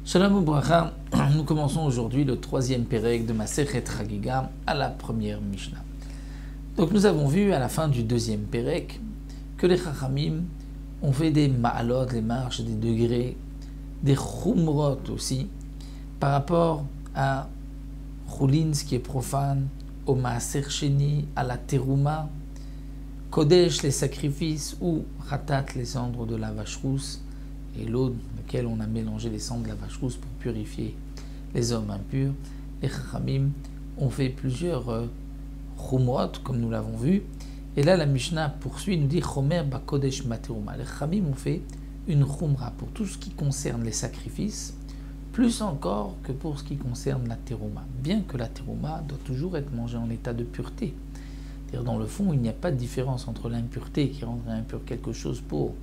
Shalom Ubracha, nous commençons aujourd'hui le troisième Pérec de Masechet Chagiga à la première Mishnah. Donc nous avons vu à la fin du deuxième Pérec que les Chachamim ont fait des ma'alot, les marches, des degrés, des chumrot aussi, par rapport à Chulin, ce qui est profane, au Maaser Sheni, à la Teruma, Kodesh, les sacrifices, ou Khatat, les cendres de la vache rousse, et l'eau dans laquelle on a mélangé les cendres de la vache rousse pour purifier les hommes impurs. Les Chachamim ont fait plusieurs chumrot, comme nous l'avons vu. Et là, la Mishnah poursuit, nous dit Chomer Bakodesh Materuma. Les Chachamim ont fait une chumra pour tout ce qui concerne les sacrifices, plus encore que pour ce qui concerne la teruma. Bien que la teruma doit toujours être mangée en état de pureté. C'est-à-dire, dans le fond, il n'y a pas de différence entre l'impureté qui rendrait impur quelque chose pour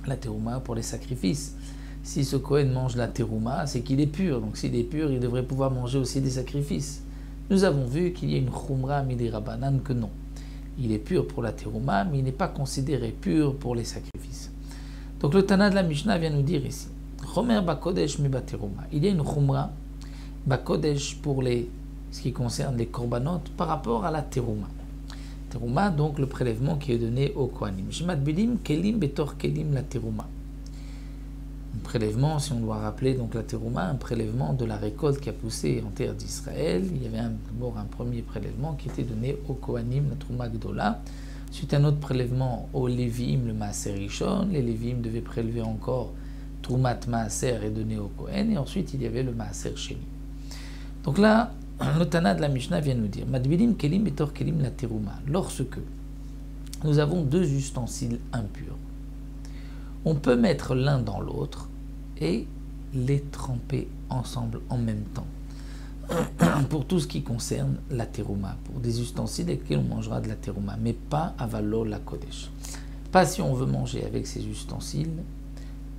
la teruma, pour les sacrifices. Si ce Kohen mange la teruma, c'est qu'il est pur. Donc s'il est pur, il devrait pouvoir manger aussi des sacrifices. Nous avons vu qu'il y a une chumra midei Rabbanan que non. Il est pur pour la teruma, mais il n'est pas considéré pur pour les sacrifices. Donc le Tana de la Mishnah vient nous dire ici, Chomer Bakodesh mi bateruma. Il y a une chumra Bakodesh pour ce qui concerne les korbanot par rapport à la teruma. Teruma, donc le prélèvement qui est donné au Kohanim. Shmatbilim kelim betor kelim la teruma. Un prélèvement, si on doit rappeler donc la teruma, un prélèvement de la récolte qui a poussé en terre d'Israël. Il y avait d'abord un premier prélèvement qui était donné au Kohanim, la Trouma Gdola. Suite à un autre prélèvement au Lévim, le Maaser Rishon. Les Lévim devaient prélever encore Troumat Maaser et donner au Kohen. Et ensuite, il y avait le Maaser Sheni. Donc là, le Tana de la Mishnah vient nous dire Madbilim kelim betor kelim la teruma. Lorsque nous avons deux ustensiles impurs, on peut mettre l'un dans l'autre et les tremper ensemble en même temps. Pour tout ce qui concerne la teruma, pour des ustensiles avec lesquels on mangera de la teruma, mais pas avalo la kodesh. Pas si on veut manger avec ces ustensiles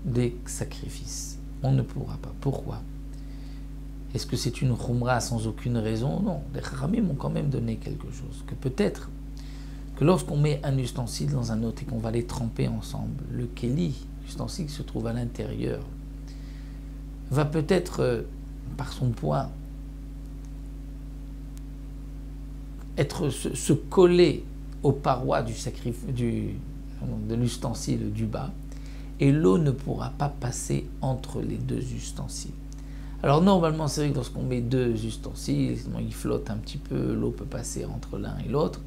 des sacrifices. On ne pourra pas. Pourquoi ? Est-ce que c'est une chumra sans aucune raison ? Non. Les Chachamim m'ont quand même donné quelque chose. Que peut-être que lorsqu'on met un ustensile dans un autre et qu'on va les tremper ensemble, le keli, l'ustensile qui se trouve à l'intérieur, va peut-être, par son poids, se coller aux parois de l'ustensile du bas, et l'eau ne pourra pas passer entre les deux ustensiles. Alors normalement, c'est vrai que lorsqu'on met deux ustensiles, ils flottent un petit peu, l'eau peut passer entre l'un et l'autre.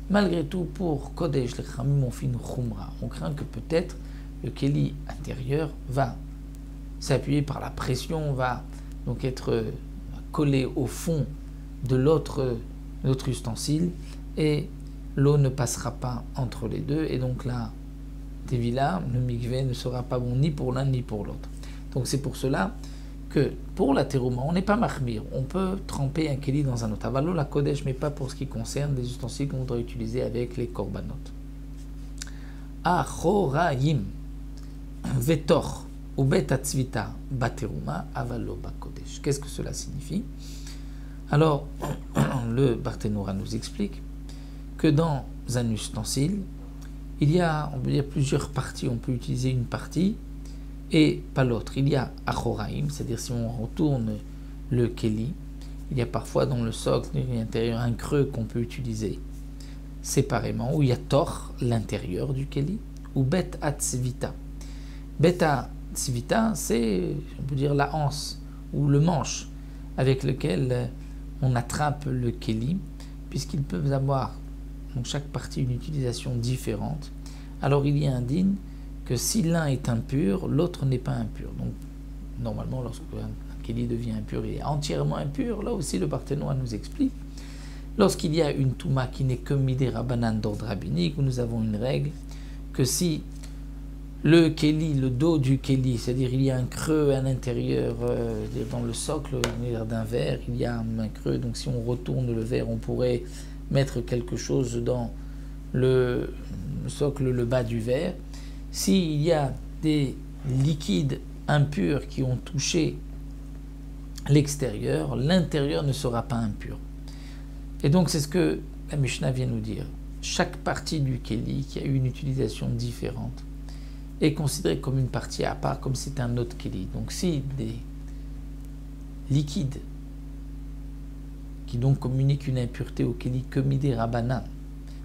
Malgré tout, pour Kodesh, les Chachamim ont fait une chumra. On craint que peut-être le keli intérieur va s'appuyer par la pression, va donc être collé au fond de l'autre ustensile et l'eau ne passera pas entre les deux. Et donc là, Tevila, le mikvé ne sera pas bon ni pour l'un ni pour l'autre. Donc c'est pour cela que pour la teruma, on n'est pas machmir. On peut tremper un keli dans un autre. Avalo la kodesh, mais pas pour ce qui concerne les ustensiles qu'on doit utiliser avec les korbanot. Achorayim vetor ou bet atzvita bateruma avalo bakodesh. Qu'est-ce que cela signifie? Alors, le Barthénora nous explique que dans un ustensile, il y a, on peut dire, plusieurs parties. On peut utiliser une partie et pas l'autre. Il y a achoraim, c'est-à-dire si on retourne le keli, il y a parfois dans le socle, à l'intérieur, un creux qu'on peut utiliser séparément, où il y a tor, l'intérieur du keli, ou bet atzvita. Bet atzvita, c'est, on peut dire, la anse, ou le manche, avec lequel on attrape le keli, puisqu'ils peuvent avoir, donc chaque partie, une utilisation différente. Alors il y a un din que si l'un est impur, l'autre n'est pas impur. Donc, normalement, lorsqu'un keli devient impur, il est entièrement impur. Là aussi, le Barthénois nous explique. Lorsqu'il y a une touma qui n'est que midei Rabbanan d'ordre rabbinique, où nous avons une règle que si le keli, le dos du keli, c'est-à-dire il y a un creux à l'intérieur, dans le socle d'un verre, il y a un creux, donc si on retourne le verre, on pourrait mettre quelque chose dans le socle, le bas du verre. S'il y a des liquides impurs qui ont touché l'extérieur, l'intérieur ne sera pas impur. Et donc c'est ce que la Mishnah vient nous dire. chaque partie du keli qui a une utilisation différente est considérée comme une partie à part, comme c'est un autre keli. Donc si des liquides qui donc communiquent une impureté au keli que midé rabbanan,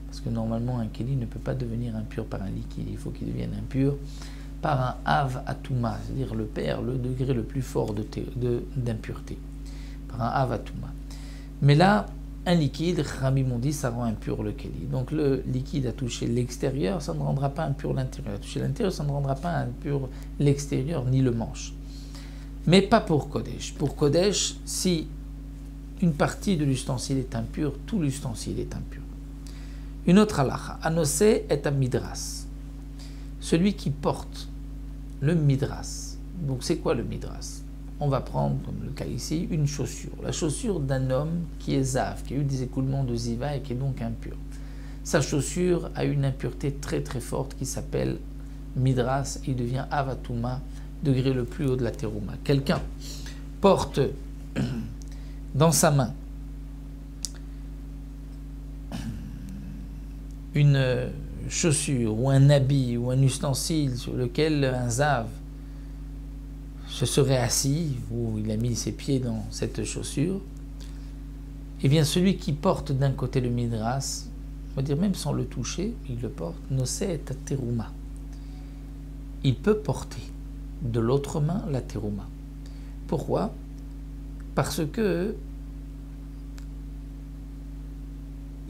parce que normalement un keli ne peut pas devenir impur par un liquide, il faut qu'il devienne impur par un av atuma, c'est-à-dire le degré le plus fort d'impureté, par un av atuma. Mais là, un liquide, Rabbi m'ont dit, ça rend impur le keli. Donc le liquide a touché l'extérieur, ça ne rendra pas impur l'intérieur. A touché l'intérieur, ça ne rendra pas impur l'extérieur ni le manche. Mais pas pour Kodesh. Pour Kodesh, si une partie de l'ustensile est impure, tout l'ustensile est impur. Une autre halakha, anosé est un midras. Celui qui porte le midras. Donc c'est quoi le midras? On va prendre, comme le cas ici, une chaussure. La chaussure d'un homme qui est zav, qui a eu des écoulements de ziva et qui est donc impur. Sa chaussure a une impureté très très forte qui s'appelle midras et il devient avatuma, degré le plus haut de la terouma. Quelqu'un porte dans sa main une chaussure ou un habit ou un ustensile sur lequel un zav se serait assis ou il a mis ses pieds dans cette chaussure, et bien celui qui porte d'un côté le midras, on va dire même sans le toucher, il le porte, nosé et terouma. Il peut porter de l'autre main la terouma. Pourquoi? Parce que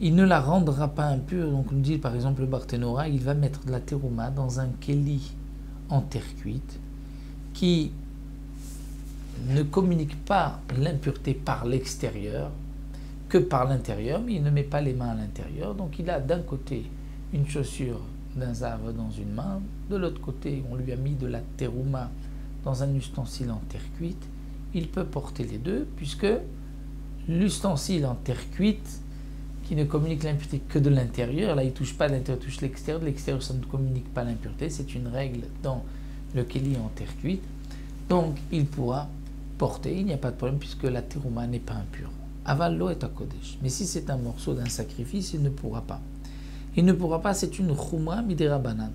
il ne la rendra pas impure. Donc on dit par exemple le Barthénora, il va mettre de la terouma dans un keli en terre cuite qui ne communique pas l'impureté par l'extérieur que par l'intérieur, mais il ne met pas les mains à l'intérieur. Donc il a d'un côté une chaussure d'un zav dans une main, de l'autre côté on lui a mis de la terouma dans un ustensile en terre cuite. Il peut porter les deux puisque l'ustensile en terre cuite qui ne communique l'impureté que de l'intérieur, là il ne touche pas l'intérieur, il touche l'extérieur, de l'extérieur ça ne communique pas l'impureté, c'est une règle dans le keli en terre cuite, donc il pourra porter, il n'y a pas de problème puisque la terouma n'est pas impure. Aval lo et à kodesh, mais si c'est un morceau d'un sacrifice, il ne pourra pas. Il ne pourra pas, c'est une chumra midera banan.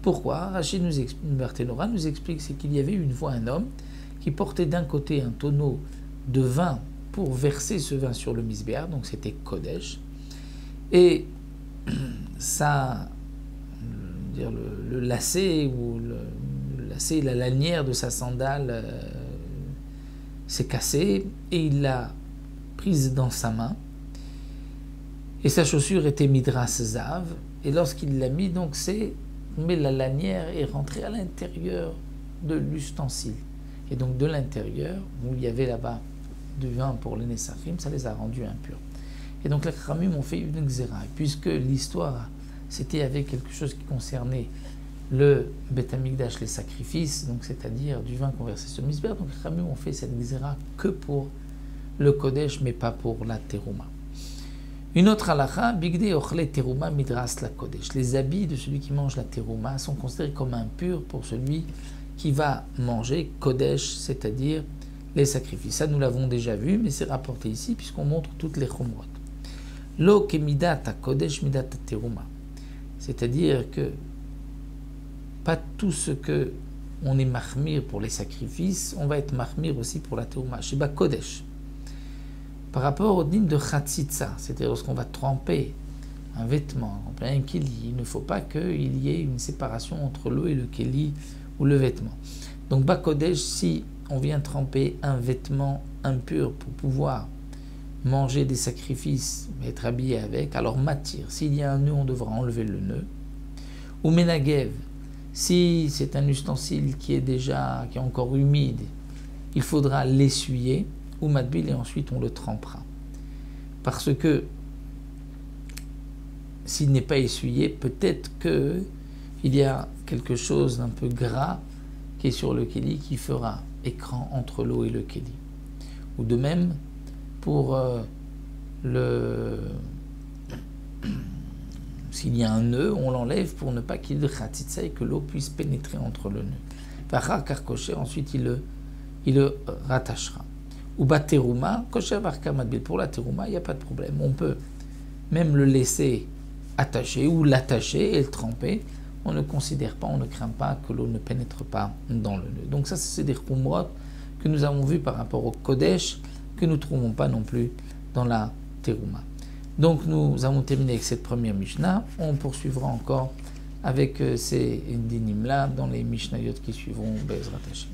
Pourquoi? Rachid Barthénora nous explique, c'est qu'il y avait une fois un homme qui portait d'un côté un tonneau de vin pour verser ce vin sur le misbéar, donc c'était Kodesh, et ça, le lacet ou le lacet, la lanière de sa sandale s'est cassée et il l'a prise dans sa main et sa chaussure était midras zav et lorsqu'il l'a mis, donc mais la lanière est rentrée à l'intérieur de l'ustensile et donc de l'intérieur où il y avait là-bas du vin pour les Nessachim, ça les a rendus impurs. Et donc les Khamim ont fait une xéra, puisque l'histoire c'était avec quelque chose qui concernait le Beth Amikdash, les sacrifices, donc c'est-à-dire du vin conversé sur le misbéar, donc les Khamim ont fait cette xéra que pour le Kodesh, mais pas pour la terouma. Une autre halakha, bigde ochle terouma midras la Kodesh. Les habits de celui qui mange la terouma sont considérés comme impurs pour celui qui va manger Kodesh, c'est-à-dire les sacrifices. Ça, nous l'avons déjà vu, mais c'est rapporté ici puisqu'on montre toutes les chumrot. Lo ke midat Kodesh midat terouma. C'est-à-dire que pas tout ce que on est mahmir pour les sacrifices, on va être mahmir aussi pour la terouma. Sheba Kodesh. Par rapport au din de chatzitza, c'est-à-dire lorsqu'on va tremper un vêtement, un keli, il ne faut pas qu'il y ait une séparation entre l'eau et le keli ou le vêtement. Donc Bakodesh, si on vient tremper un vêtement impur pour pouvoir manger des sacrifices, être habillé avec, alors matir, s'il y a un nœud, on devra enlever le nœud. Ou menagev, si c'est un ustensile qui est encore humide, il faudra l'essuyer, ou matbil, et ensuite on le trempera. Parce que s'il n'est pas essuyé, peut-être qu'il y a quelque chose d'un peu gras qui est sur le keli qui fera écran entre l'eau et le keli. Ou de même, pour s'il y a un nœud, on l'enlève pour ne pas qu'il y ait de khatitsa et que l'eau puisse pénétrer entre le nœud. Vachar karkosher, ensuite il le rattachera. Ou bat terouma, kosher varka matbil. Pour la terouma, il n'y a pas de problème. On peut même le laisser attacher ou l'attacher et le tremper, on ne considère pas, on ne craint pas que l'eau ne pénètre pas dans le nœud. Donc ça, c'est des khumrot que nous avons vus par rapport au Kodesh, que nous ne trouvons pas non plus dans la Teruma. Donc nous avons terminé avec cette première Mishnah. On poursuivra encore avec ces dinim-là dans les Mishnayot qui suivront Be'ezrat Hashem.